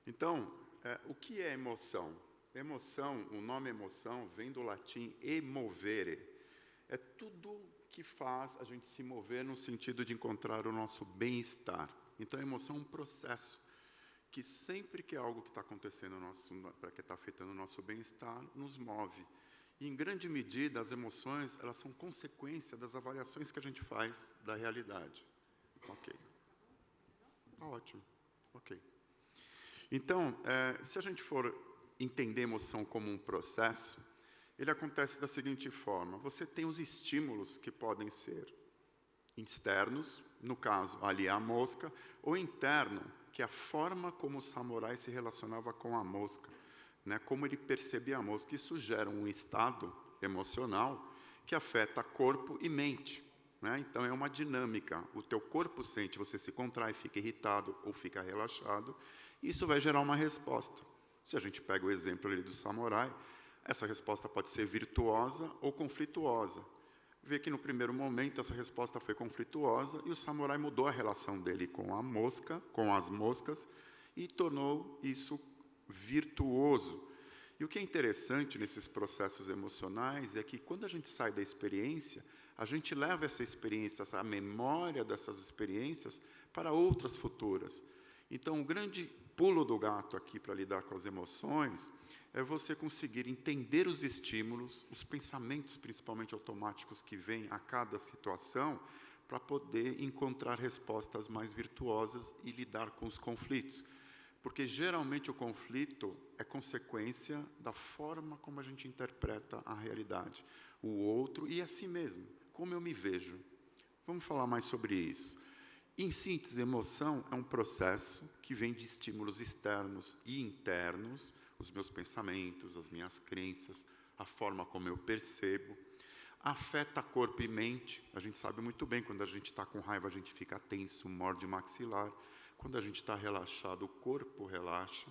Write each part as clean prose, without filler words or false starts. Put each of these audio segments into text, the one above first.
Então, o que é emoção? Emoção, o nome emoção vem do latim emovere. É tudo que faz a gente se mover no sentido de encontrar o nosso bem-estar. Então, a emoção é um processo que sempre que é algo que está acontecendo, que está afetando o nosso bem-estar, nos move. E, em grande medida, as emoções, elas são consequência das avaliações que a gente faz da realidade. Ok. Tá ótimo. Ok. Então, se a gente for entender emoção como um processo, ele acontece da seguinte forma: você tem os estímulos que podem ser externos, no caso, ali a mosca, ou interno, que é a forma como o samurai se relacionava com a mosca, né? Como ele percebia a mosca. Isso gera um estado emocional que afeta corpo e mente, né? Então, é uma dinâmica. O teu corpo sente, você se contrai, fica irritado ou fica relaxado, e isso vai gerar uma resposta. Se a gente pega o exemplo ali do samurai, essa resposta pode ser virtuosa ou conflituosa. Vê que no primeiro momento essa resposta foi conflituosa e o samurai mudou a relação dele com a mosca, com as moscas, e tornou isso virtuoso. E o que é interessante nesses processos emocionais é que quando a gente sai da experiência, a gente leva essa experiência, essa memória dessas experiências para outras futuras. Então, o grande pulo do gato aqui para lidar com as emoções é você conseguir entender os estímulos, os pensamentos, principalmente automáticos, que vêm a cada situação, para poder encontrar respostas mais virtuosas e lidar com os conflitos. Porque, geralmente, o conflito é consequência da forma como a gente interpreta a realidade, o outro e a si mesmo, como eu me vejo. Vamos falar mais sobre isso. Em síntese, emoção é um processo que vem de estímulos externos e internos, os meus pensamentos, as minhas crenças, a forma como eu percebo, afeta corpo e mente. A gente sabe muito bem, quando a gente está com raiva, a gente fica tenso, morde o maxilar. Quando a gente está relaxado, o corpo relaxa.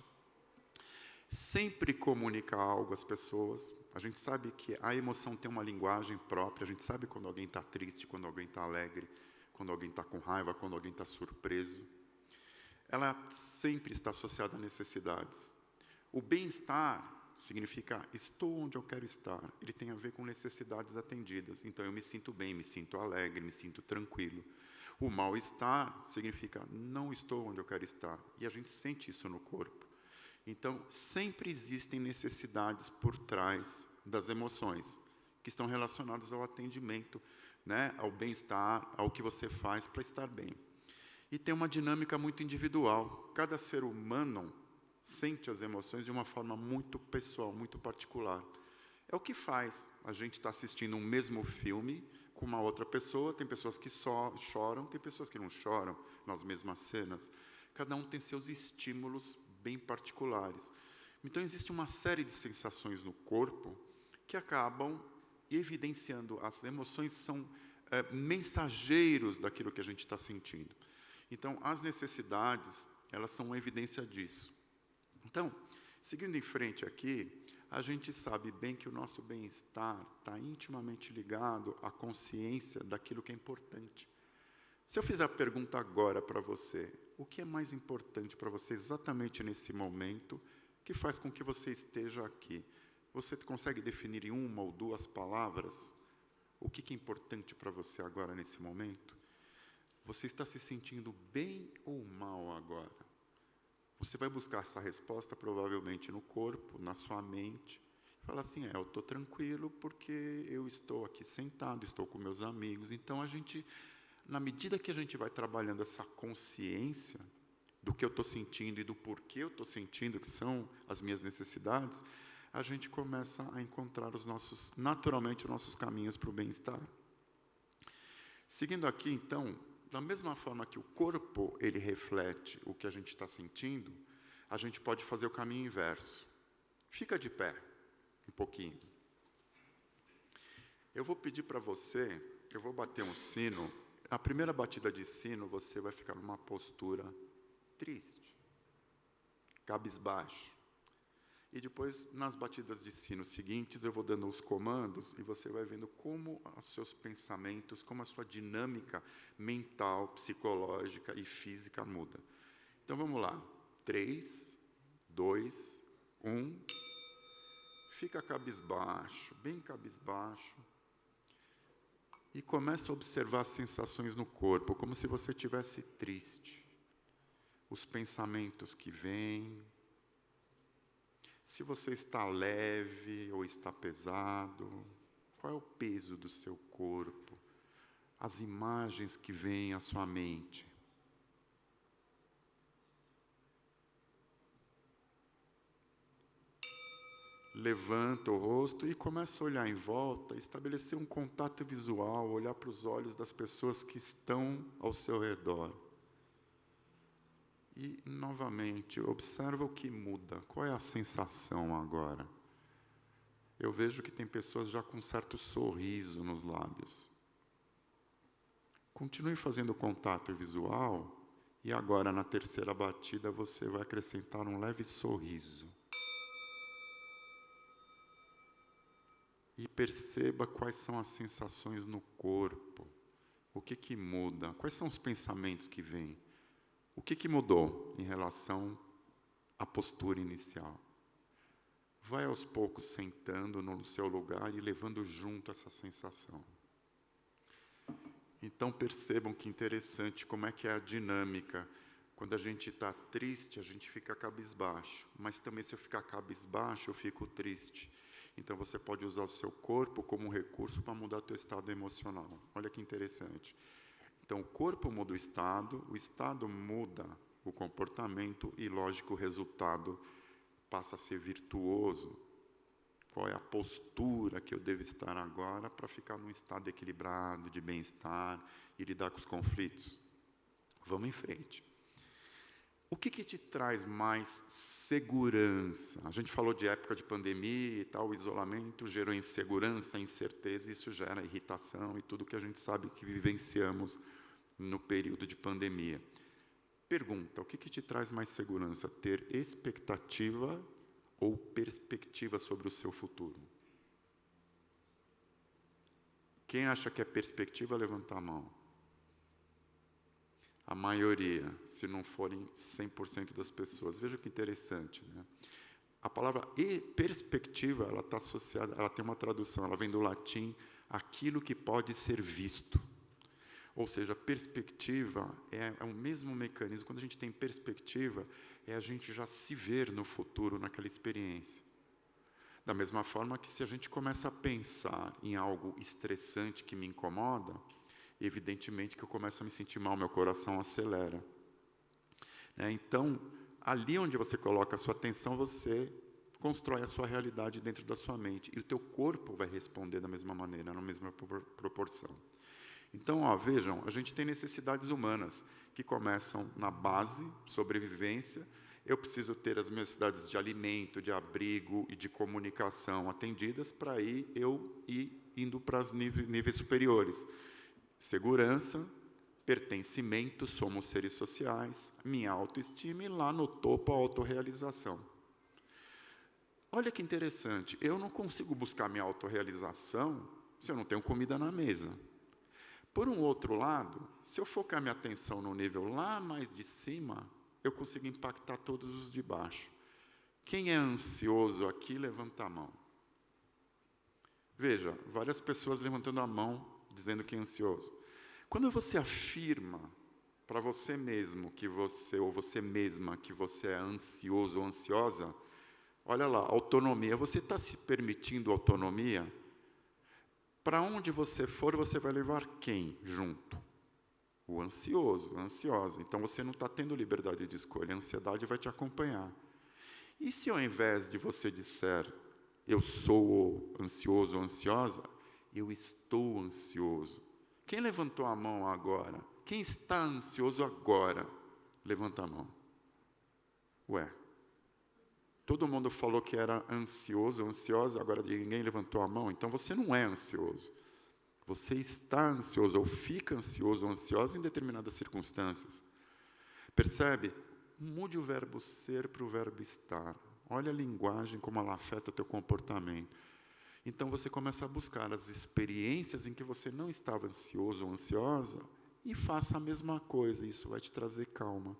Sempre comunica algo às pessoas. A gente sabe que a emoção tem uma linguagem própria, a gente sabe quando alguém está triste, quando alguém está alegre, quando alguém está com raiva, quando alguém está surpreso. Ela sempre está associada a necessidades. O bem-estar significa estou onde eu quero estar. Ele tem a ver com necessidades atendidas. Então, eu me sinto bem, me sinto alegre, me sinto tranquilo. O mal-estar significa não estou onde eu quero estar. E a gente sente isso no corpo. Então, sempre existem necessidades por trás das emoções, que estão relacionadas ao atendimento, né, ao bem-estar, ao que você faz para estar bem. E tem uma dinâmica muito individual. Cada ser humano sente as emoções de uma forma muito pessoal, muito particular. É o que faz a gente estar assistindo um mesmo filme com uma outra pessoa. Tem pessoas que só choram, tem pessoas que não choram nas mesmas cenas. Cada um tem seus estímulos bem particulares. Então, existe uma série de sensações no corpo que acabam evidenciando. As emoções são mensageiros daquilo que a gente está sentindo. Então, as necessidades, elas são uma evidência disso. Então, seguindo em frente aqui, a gente sabe bem que o nosso bem-estar está intimamente ligado à consciência daquilo que é importante. Se eu fizer a pergunta agora para você, o que é mais importante para você exatamente nesse momento, que faz com que você esteja aqui? Você consegue definir em uma ou duas palavras o que é importante para você agora nesse momento? Você está se sentindo bem ou mal agora? Você vai buscar essa resposta provavelmente no corpo, na sua mente. Fala assim, eu estou tranquilo porque eu estou aqui sentado, estou com meus amigos. Então, na medida que a gente vai trabalhando essa consciência do que eu estou sentindo e do porquê eu estou sentindo, que são as minhas necessidades, a gente começa a encontrar naturalmente, os nossos caminhos para o bem-estar. Seguindo aqui, então, da mesma forma que o corpo ele reflete o que a gente está sentindo, a gente pode fazer o caminho inverso. Fica de pé, um pouquinho. Eu vou pedir para você, eu vou bater um sino. A primeira batida de sino, você vai ficar numa postura triste, cabisbaixo. E depois, nas batidas de sino seguintes, eu vou dando os comandos e você vai vendo como os seus pensamentos, como a sua dinâmica mental, psicológica e física muda. Então, vamos lá. 3, 2, 1. Fica cabisbaixo, bem cabisbaixo. E começa a observar as sensações no corpo, como se você estivesse triste. Os pensamentos que vêm. Se você está leve ou está pesado. Qual é o peso do seu corpo? As imagens que vêm à sua mente. Levanta o rosto e começa a olhar em volta, estabelecer um contato visual, olhar para os olhos das pessoas que estão ao seu redor. E, novamente, observa o que muda. Qual é a sensação agora? Eu vejo que tem pessoas já com um certo sorriso nos lábios. Continue fazendo contato visual e agora, na terceira batida, você vai acrescentar um leve sorriso. E perceba quais são as sensações no corpo. O que muda? Quais são os pensamentos que vêm? O que mudou em relação à postura inicial? Vai aos poucos sentando no seu lugar e levando junto essa sensação. Então percebam que interessante como é que é a dinâmica. Quando a gente está triste, a gente fica cabisbaixo. Mas também se eu ficar cabisbaixo, eu fico triste. Então, você pode usar o seu corpo como um recurso para mudar o teu estado emocional. Olha que interessante. Então, o corpo muda o estado muda o comportamento e, lógico, o resultado passa a ser virtuoso. Qual é a postura que eu devo estar agora para ficar num estado equilibrado, de bem-estar e lidar com os conflitos? Vamos em frente. O que te traz mais segurança? A gente falou de época de pandemia e tal, o isolamento gerou insegurança, incerteza, e isso gera irritação e tudo que a gente sabe que vivenciamos no período de pandemia. Pergunta, o que te traz mais segurança? Ter expectativa ou perspectiva sobre o seu futuro? Quem acha que é perspectiva, levanta a mão. A maioria, se não forem 100% das pessoas. Veja que interessante, né? A palavra perspectiva, ela está associada, ela tem uma tradução, ela vem do latim, aquilo que pode ser visto. Ou seja, perspectiva é o mesmo mecanismo. Quando a gente tem perspectiva, é a gente já se ver no futuro, naquela experiência. Da mesma forma que se a gente começa a pensar em algo estressante que me incomoda, evidentemente que eu começo a me sentir mal, meu coração acelera. Então, ali onde você coloca a sua atenção, você constrói a sua realidade dentro da sua mente. E o teu corpo vai responder da mesma maneira, na mesma proporção. Então, vejam, a gente tem necessidades humanas que começam na base, sobrevivência. Eu preciso ter as minhas necessidades de alimento, de abrigo e de comunicação atendidas para eu ir indo para os níveis superiores. Segurança, pertencimento, somos seres sociais, minha autoestima e lá no topo a autorrealização. Olha que interessante, eu não consigo buscar minha autorrealização se eu não tenho comida na mesa. Por um outro lado, se eu focar minha atenção no nível lá mais de cima, eu consigo impactar todos os de baixo. Quem é ansioso aqui, levanta a mão. Veja, várias pessoas levantando a mão, dizendo que é ansioso. Quando você afirma para você mesmo que você, ou você mesma, que você é ansioso ou ansiosa, olha lá, autonomia. Você está se permitindo autonomia? Para onde você for, você vai levar quem junto? O ansioso, a ansiosa. Então, você não está tendo liberdade de escolha, a ansiedade vai te acompanhar. E se ao invés de você disser, eu sou ansioso ou ansiosa, eu estou ansioso. Quem levantou a mão agora? Quem está ansioso agora? Levanta a mão. Ué, todo mundo falou que era ansioso, ansiosa, agora ninguém levantou a mão, então você não é ansioso. Você está ansioso ou fica ansioso ou ansiosa em determinadas circunstâncias. Percebe? Mude o verbo ser para o verbo estar. Olha a linguagem, como ela afeta o teu comportamento. Então, você começa a buscar as experiências em que você não estava ansioso ou ansiosa e faça a mesma coisa. Isso vai te trazer calma.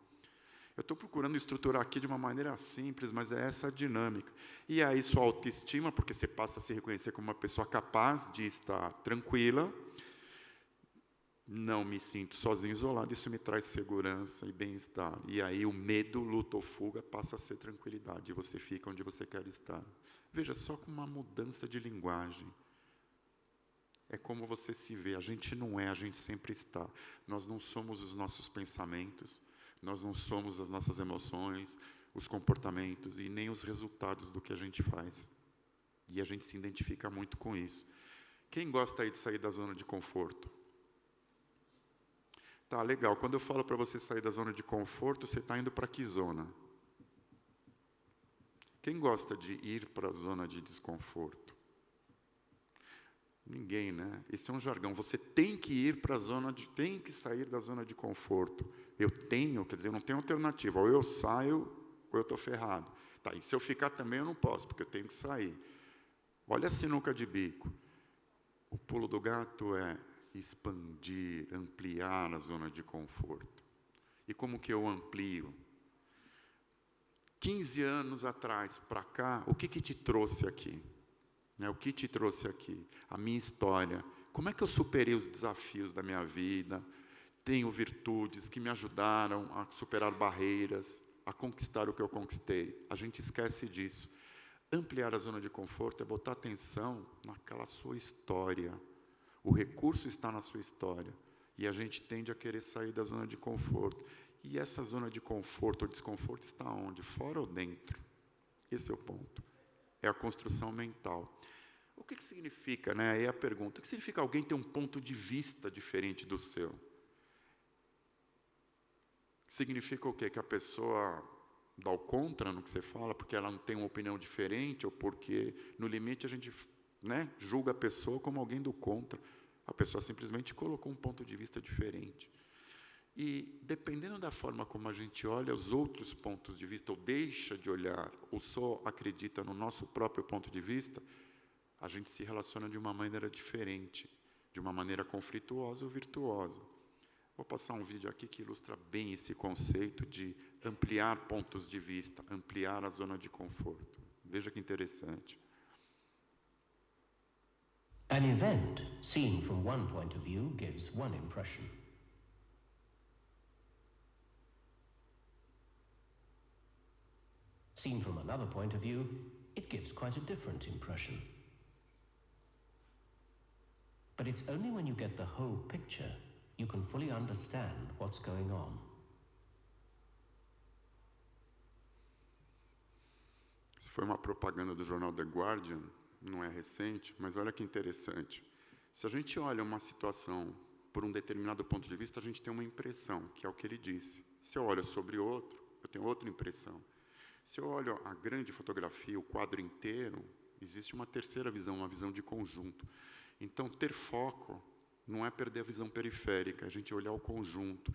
Eu estou procurando estruturar aqui de uma maneira simples, mas é essa a dinâmica. E aí sua autoestima, porque você passa a se reconhecer como uma pessoa capaz de estar tranquila, não me sinto sozinho, isolado, isso me traz segurança e bem-estar. E aí o medo, luta ou fuga passa a ser tranquilidade, e você fica onde você quer estar. Veja, só com uma mudança de linguagem. É como você se vê, a gente não é, a gente sempre está. Nós não somos os nossos pensamentos, nós não somos as nossas emoções, os comportamentos e nem os resultados do que a gente faz. E a gente se identifica muito com isso. Quem gosta aí de sair da zona de conforto? Tá, legal. Quando eu falo para você sair da zona de conforto, você está indo para que zona? Quem gosta de ir para a zona de desconforto? Ninguém, né? Esse é um jargão. Você tem que ir para a zona de... tem que sair da zona de conforto. Eu tenho, quer dizer, eu não tenho alternativa. Ou eu saio, ou eu estou ferrado. Tá, e se eu ficar também, eu não posso, porque eu tenho que sair. Olha a sinuca de bico. O pulo do gato é expandir, ampliar a zona de conforto. E como que eu amplio? 15 anos atrás para cá, o que te trouxe aqui? O que te trouxe aqui? A minha história. Como é que eu superei os desafios da minha vida? Tenho virtudes que me ajudaram a superar barreiras, a conquistar o que eu conquistei. A gente esquece disso. Ampliar a zona de conforto é botar atenção naquela sua história. O recurso está na sua história. E a gente tende a querer sair da zona de conforto. E essa zona de conforto ou desconforto está onde? Fora ou dentro? Esse é o ponto. É a construção mental. O que significa, né? Aí é a pergunta. O que significa alguém ter um ponto de vista diferente do seu? Significa o quê? Que a pessoa dá o contra no que você fala, porque ela não tem uma opinião diferente, ou porque, no limite, a gente, né, julga a pessoa como alguém do contra. A pessoa simplesmente colocou um ponto de vista diferente. E, dependendo da forma como a gente olha os outros pontos de vista, ou deixa de olhar, ou só acredita no nosso próprio ponto de vista, a gente se relaciona de uma maneira diferente, de uma maneira conflituosa ou virtuosa. Vou passar um vídeo aqui que ilustra bem esse conceito de ampliar pontos de vista, ampliar a zona de conforto. Veja que interessante. An event seen from one point of view gives one impression. Seen from another point of view, it gives quite a different impression. But it's only when you get the whole picture you can fully understand what's going on. Isso foi uma propaganda do jornal The Guardian, não é recente, mas olha que interessante. Se a gente olha uma situação por um determinado ponto de vista, a gente tem uma impressão, que é o que ele disse. Se eu olho sobre outro, eu tenho outra impressão. Se eu olho a grande fotografia, o quadro inteiro, existe uma terceira visão, uma visão de conjunto. Então, ter foco não é perder a visão periférica, a gente olhar o conjunto.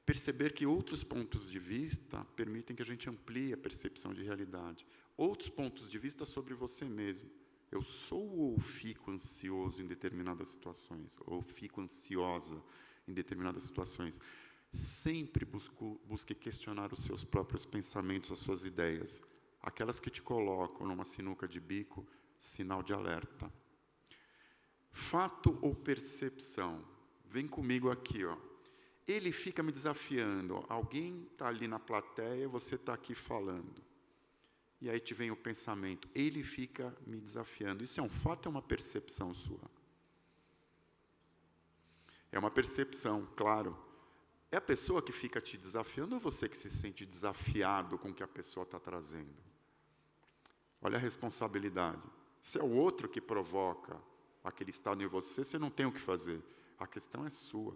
Perceber que outros pontos de vista permitem que a gente amplie a percepção de realidade. Outros pontos de vista sobre você mesmo. Eu sou ou fico ansioso em determinadas situações, ou fico ansiosa em determinadas situações. Sempre busque questionar os seus próprios pensamentos, as suas ideias. Aquelas que te colocam numa sinuca de bico, sinal de alerta. Fato ou percepção? Vem comigo aqui, ó. Ele fica me desafiando. Alguém está ali na plateia, você está aqui falando. E aí te vem o pensamento. Ele fica me desafiando. Isso é um fato ou é uma percepção sua? É uma percepção, claro. É a pessoa que fica te desafiando ou você que se sente desafiado com o que a pessoa está trazendo? Olha a responsabilidade. Se é o outro que provoca aquele estado em você, você não tem o que fazer. A questão é sua.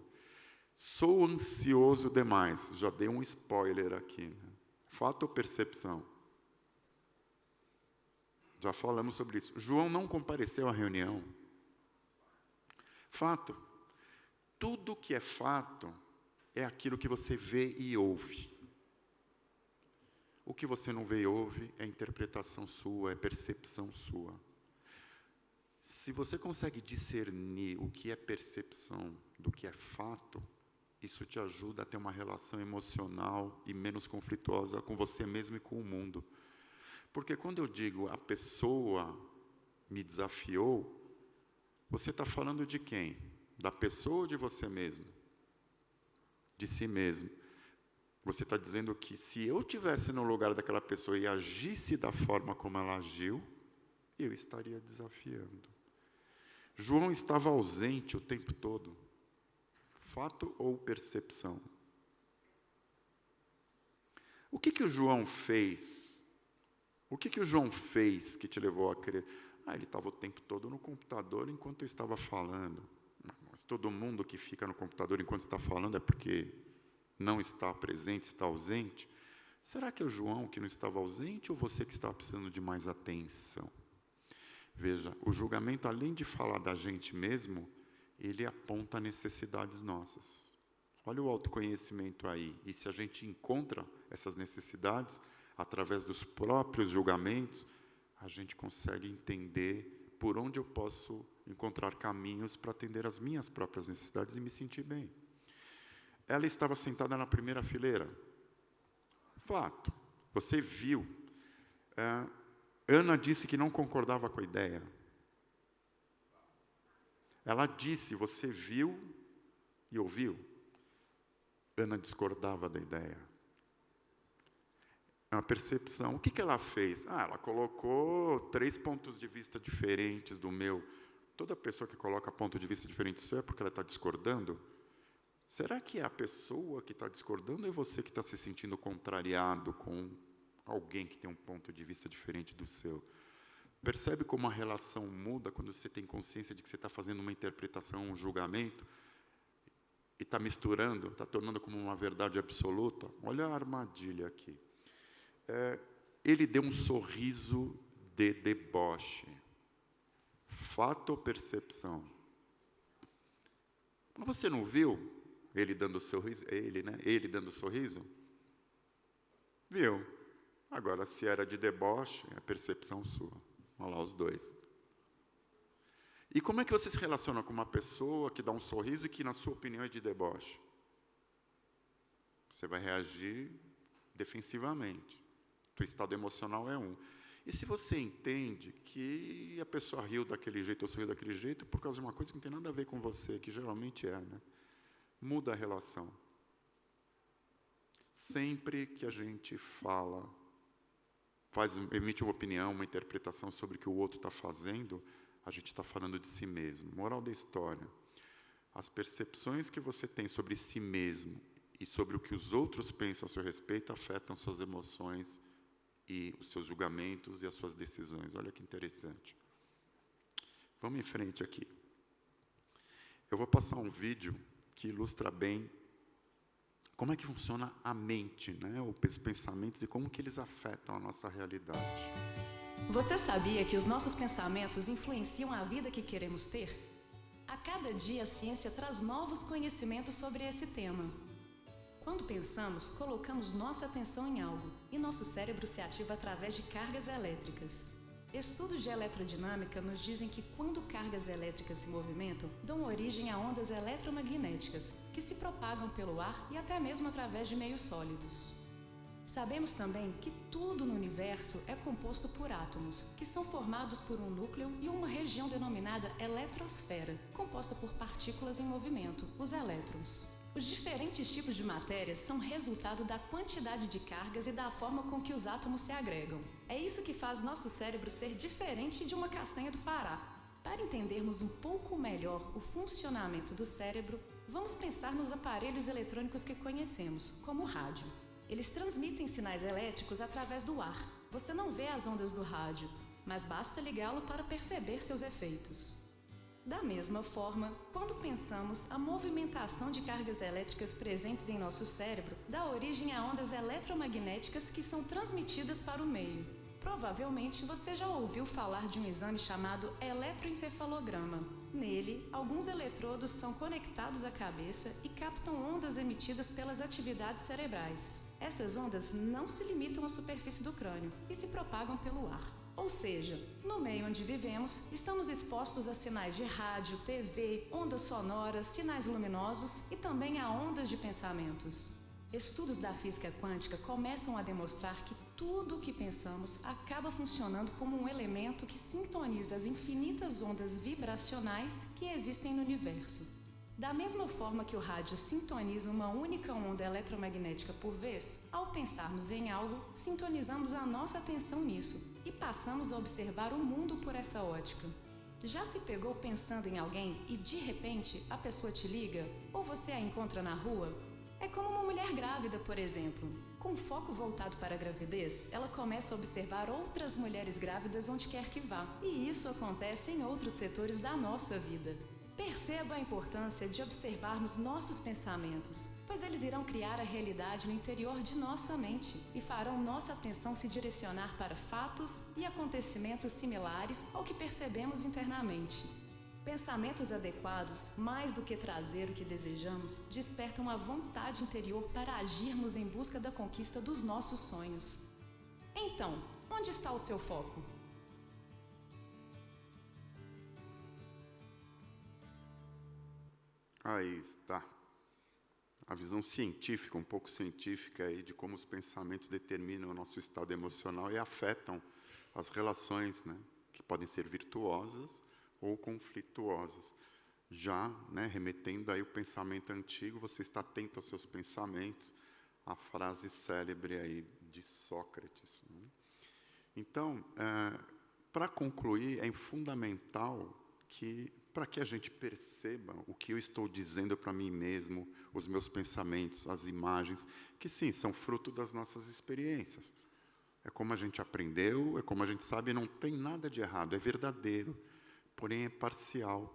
Sou ansioso demais. Já dei um spoiler aqui. Né? Fato ou percepção? Já falamos sobre isso. João não compareceu à reunião. Fato. Tudo que é fato é aquilo que você vê e ouve. O que você não vê e ouve é interpretação sua, é percepção sua. Se você consegue discernir o que é percepção do que é fato, isso te ajuda a ter uma relação emocional e menos conflituosa com você mesmo e com o mundo. Porque quando eu digo a pessoa me desafiou, você está falando de quem? Da pessoa ou de você mesmo? De si mesmo. Você está dizendo que se eu estivesse no lugar daquela pessoa e agisse da forma como ela agiu, eu estaria desafiando. João estava ausente o tempo todo. Fato ou percepção? O que o João fez? O que o João fez que te levou a crer? Ele estava o tempo todo no computador enquanto eu estava falando. Mas todo mundo que fica no computador enquanto está falando é porque não está presente, está ausente. Será que é o João que não estava ausente ou você que estava precisando de mais atenção? Veja, o julgamento, além de falar da gente mesmo, ele aponta necessidades nossas. Olha o autoconhecimento aí. E se a gente encontra essas necessidades, através dos próprios julgamentos, a gente consegue entender por onde eu posso encontrar caminhos para atender as minhas próprias necessidades e me sentir bem. Ela estava sentada na primeira fileira. Fato. Você viu. Ana disse que não concordava com a ideia. Ela disse, você viu e ouviu. Ana discordava da ideia. É uma percepção. O que ela fez? Ela colocou 3 pontos de vista diferentes do meu. Toda pessoa que coloca ponto de vista diferente do seu é porque ela está discordando? Será que é a pessoa que está discordando ou é você que está se sentindo contrariado com alguém que tem um ponto de vista diferente do seu? Percebe como a relação muda quando você tem consciência de que você está fazendo uma interpretação, um julgamento, e está misturando, está tornando como uma verdade absoluta? Olha a armadilha aqui. Ele deu um sorriso de deboche. Fato ou percepção? Mas você não viu ele dando sorriso? Ele, né? Ele dando sorriso? Viu? Agora, se era de deboche, é percepção sua. Olha lá os dois. E como é que você se relaciona com uma pessoa que dá um sorriso e que, na sua opinião, é de deboche? Você vai reagir defensivamente. O estado emocional é um. E se você entende que a pessoa riu daquele jeito ou sorriu daquele jeito por causa de uma coisa que não tem nada a ver com você, que geralmente é, né? Muda a relação. Sempre que a gente fala, emite uma opinião, uma interpretação sobre o que o outro está fazendo, a gente está falando de si mesmo. Moral da história. As percepções que você tem sobre si mesmo e sobre o que os outros pensam a seu respeito afetam suas emoções e os seus julgamentos e as suas decisões. Olha que interessante. Vamos em frente aqui. Eu vou passar um vídeo que ilustra bem como é que funciona a mente, né? Os pensamentos e como que eles afetam a nossa realidade. Você sabia que os nossos pensamentos influenciam a vida que queremos ter? A cada dia a ciência traz novos conhecimentos sobre esse tema. Quando pensamos, colocamos nossa atenção em algo e nosso cérebro se ativa através de cargas elétricas. Estudos de eletrodinâmica nos dizem que quando cargas elétricas se movimentam, dão origem a ondas eletromagnéticas, que se propagam pelo ar e até mesmo através de meios sólidos. Sabemos também que tudo no universo é composto por átomos, que são formados por um núcleo e uma região denominada eletrosfera, composta por partículas em movimento, os elétrons. Os diferentes tipos de matéria são resultado da quantidade de cargas e da forma com que os átomos se agregam. É isso que faz nosso cérebro ser diferente de uma castanha do Pará. Para entendermos um pouco melhor o funcionamento do cérebro, vamos pensar nos aparelhos eletrônicos que conhecemos, como o rádio. Eles transmitem sinais elétricos através do ar. Você não vê as ondas do rádio, mas basta ligá-lo para perceber seus efeitos. Da mesma forma, quando pensamos, a movimentação de cargas elétricas presentes em nosso cérebro dá origem a ondas eletromagnéticas que são transmitidas para o meio. Provavelmente você já ouviu falar de um exame chamado eletroencefalograma. Nele, alguns eletrodos são conectados à cabeça e captam ondas emitidas pelas atividades cerebrais. Essas ondas não se limitam à superfície do crânio e se propagam pelo ar. Ou seja, no meio onde vivemos, estamos expostos a sinais de rádio, TV, ondas sonoras, sinais luminosos e também a ondas de pensamentos. Estudos da física quântica começam a demonstrar que tudo o que pensamos acaba funcionando como um elemento que sintoniza as infinitas ondas vibracionais que existem no universo. Da mesma forma que o rádio sintoniza uma única onda eletromagnética por vez, ao pensarmos em algo, sintonizamos a nossa atenção nisso e passamos a observar o mundo por essa ótica. Já se pegou pensando em alguém e de repente a pessoa te liga ou você a encontra na rua? É como uma mulher grávida, por exemplo. Com foco voltado para a gravidez, ela começa a observar outras mulheres grávidas onde quer que vá. E isso acontece em outros setores da nossa vida. Perceba a importância de observarmos nossos pensamentos, pois eles irão criar a realidade no interior de nossa mente e farão nossa atenção se direcionar para fatos e acontecimentos similares ao que percebemos internamente. Pensamentos adequados, mais do que trazer o que desejamos, despertam a vontade interior para agirmos em busca da conquista dos nossos sonhos. Então, onde está o seu foco? Aí está. A visão científica, um pouco científica aí, de como os pensamentos determinam o nosso estado emocional e afetam as relações, né, que podem ser virtuosas ou conflituosas. Já, né, remetendo aí o pensamento antigo, você está atento aos seus pensamentos, a frase célebre aí de Sócrates, né? Então, para concluir, é fundamental que, para que a gente perceba o que eu estou dizendo para mim mesmo, os meus pensamentos, as imagens, que sim, são fruto das nossas experiências. É como a gente aprendeu, é como a gente sabe, não tem nada de errado, é verdadeiro, porém é parcial.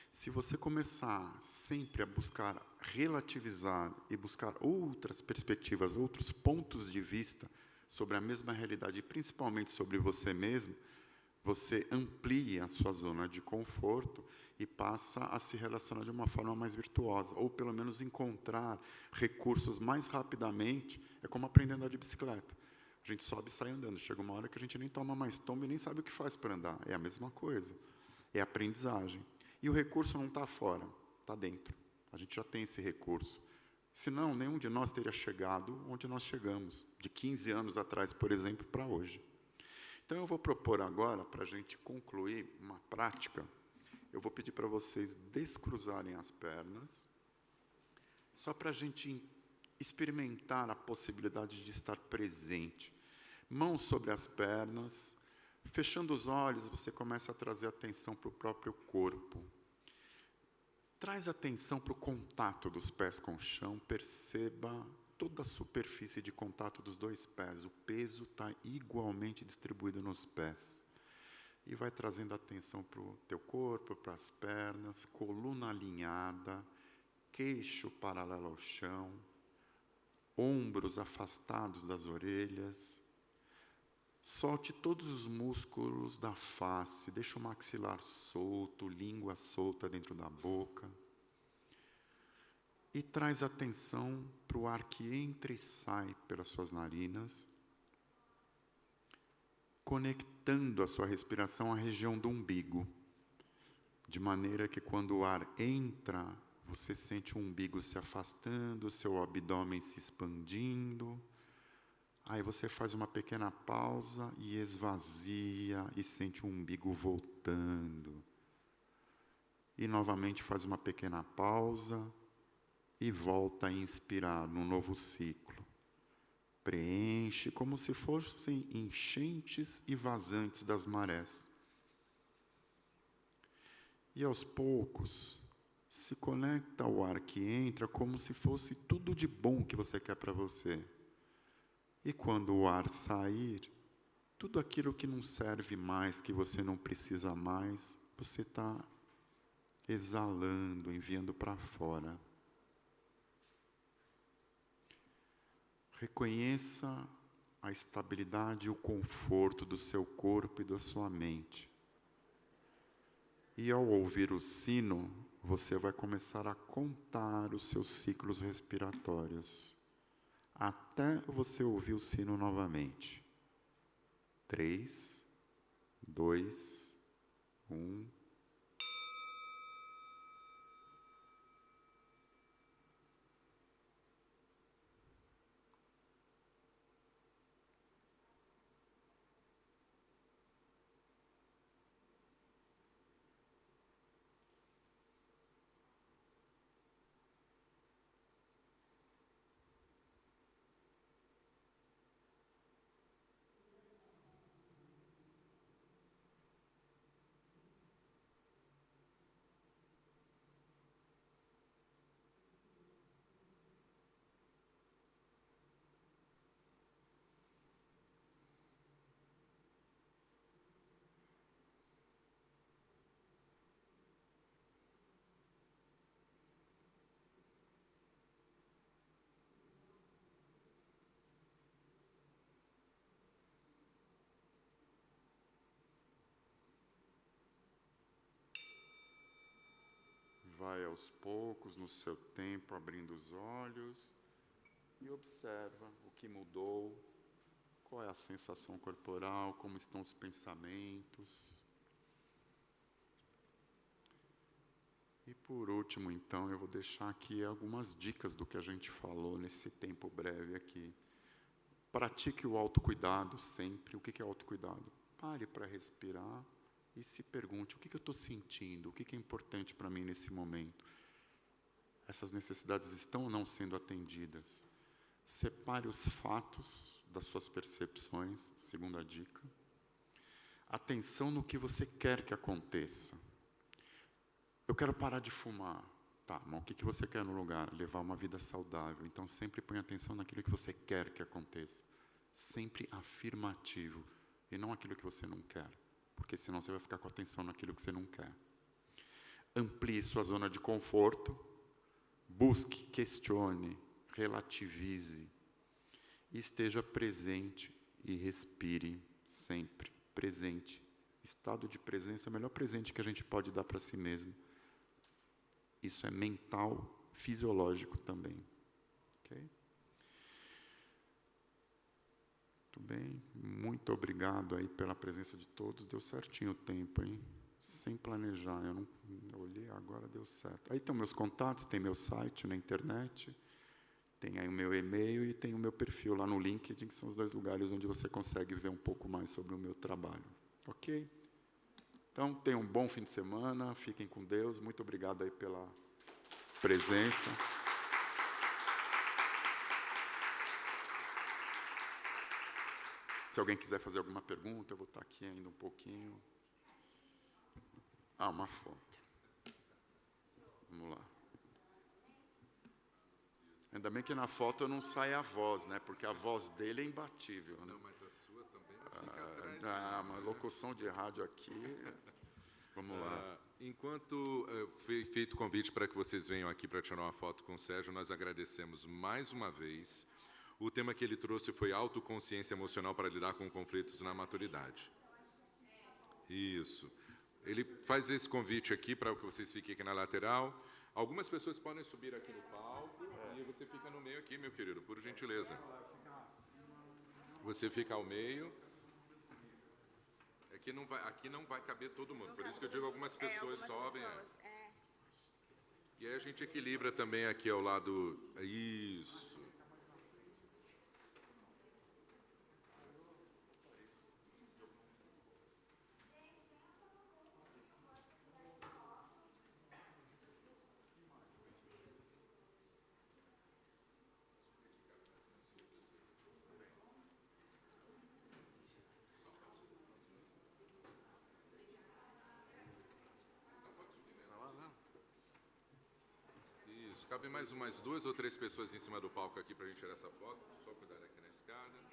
Se você começar sempre a buscar relativizar e buscar outras perspectivas, outros pontos de vista sobre a mesma realidade, e principalmente sobre você mesmo, você amplia a sua zona de conforto e passa a se relacionar de uma forma mais virtuosa, ou pelo menos encontrar recursos mais rapidamente. É como aprender a andar de bicicleta. A gente sobe e sai andando. Chega uma hora que a gente nem toma mais tombo e nem sabe o que faz para andar. É a mesma coisa. É aprendizagem. E o recurso não está fora, está dentro. A gente já tem esse recurso. Senão, nenhum de nós teria chegado onde nós chegamos, de 15 anos atrás, por exemplo, para hoje. Então, eu vou propor agora, para a gente concluir uma prática, eu vou pedir para vocês descruzarem as pernas, só para a gente experimentar a possibilidade de estar presente. Mãos sobre as pernas, fechando os olhos, você começa a trazer atenção para o próprio corpo. Traz atenção para o contato dos pés com o chão, perceba toda a superfície de contato dos dois pés, o peso está igualmente distribuído nos pés. E vai trazendo atenção para o teu corpo, para as pernas, coluna alinhada, queixo paralelo ao chão, ombros afastados das orelhas. Solte todos os músculos da face, deixa o maxilar solto, língua solta dentro da boca. E traz atenção para o ar que entra e sai pelas suas narinas, conectando a sua respiração à região do umbigo, de maneira que quando o ar entra, você sente o umbigo se afastando, o seu abdômen se expandindo. Aí você faz uma pequena pausa e esvazia e sente o umbigo voltando. E novamente faz uma pequena pausa e volta a inspirar num novo ciclo. Preenche como se fossem enchentes e vazantes das marés. E aos poucos, se conecta ao ar que entra como se fosse tudo de bom que você quer para você. E quando o ar sair, tudo aquilo que não serve mais, que você não precisa mais, você está exalando, enviando para fora. Reconheça a estabilidade e o conforto do seu corpo e da sua mente. E ao ouvir o sino, você vai começar a contar os seus ciclos respiratórios, até você ouvir o sino novamente. 3, 2, 1. Vai aos poucos, no seu tempo, abrindo os olhos e observa o que mudou, qual é a sensação corporal, como estão os pensamentos. E por último, então, eu vou deixar aqui algumas dicas do que a gente falou nesse tempo breve aqui. Pratique o autocuidado sempre. O que é autocuidado? Pare para respirar e se pergunte, o que eu estou sentindo? O que é importante para mim nesse momento? Essas necessidades estão ou não sendo atendidas? Separe os fatos das suas percepções, segunda dica. Atenção no que você quer que aconteça. Eu quero parar de fumar. Tá, mas o que você quer no lugar? Levar uma vida saudável. Então, sempre põe atenção naquilo que você quer que aconteça. Sempre afirmativo, e não aquilo que você não quer. Porque senão você vai ficar com atenção naquilo que você não quer. Amplie sua zona de conforto. Busque, questione, relativize. E esteja presente e respire sempre. Presente. Estado de presença é o melhor presente que a gente pode dar para si mesmo. Isso é mental, fisiológico também. Ok? Muito bem. Muito obrigado aí pela presença de todos. Deu certinho o tempo, hein? Sem planejar. Eu olhei, agora deu certo. Aí estão meus contatos, tem meu site na internet, tem aí o meu e-mail e tem o meu perfil lá no LinkedIn, que são os 2 lugares onde você consegue ver um pouco mais sobre o meu trabalho. Ok? Então, tenham um bom fim de semana, fiquem com Deus, muito obrigado aí pela presença. Se alguém quiser fazer alguma pergunta, eu vou estar aqui ainda um pouquinho. Ah, uma foto. Vamos lá. Ainda bem que na foto não sai a voz, né? Porque a voz dele é imbatível, né? Não, mas a sua também fica atrás. Uma locução de rádio aqui. Vamos lá. Enquanto foi feito o convite para que vocês venham aqui para tirar uma foto com o Sérgio, nós agradecemos mais uma vez. O tema que ele trouxe foi autoconsciência emocional para lidar com conflitos na maturidade. Isso. Ele faz esse convite aqui para que vocês fiquem aqui na lateral. Algumas pessoas podem subir aqui no palco e você fica no meio aqui, meu querido, por gentileza. Você fica ao meio. Aqui não vai caber todo mundo, por isso que eu digo algumas pessoas sobem. E aí a gente equilibra também aqui ao lado. Isso. Cabe mais umas 2 ou 3 pessoas em cima do palco aqui para a gente tirar essa foto. Só cuidar aqui na escada.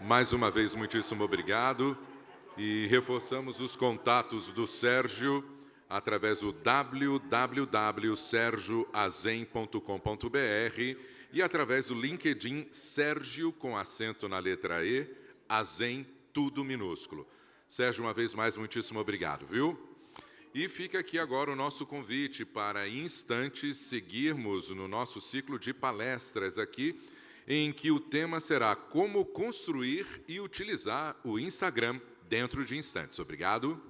Mais uma vez, muitíssimo obrigado. E reforçamos os contatos do Sérgio através do www.sergioazen.com.br e através do LinkedIn Sérgio, com acento na letra E, Azen, tudo minúsculo. Sérgio, uma vez mais, muitíssimo obrigado, viu? E fica aqui agora o nosso convite para, em instantes, seguirmos no nosso ciclo de palestras aqui, em que o tema será como construir e utilizar o Instagram dentro de instantes. Obrigado.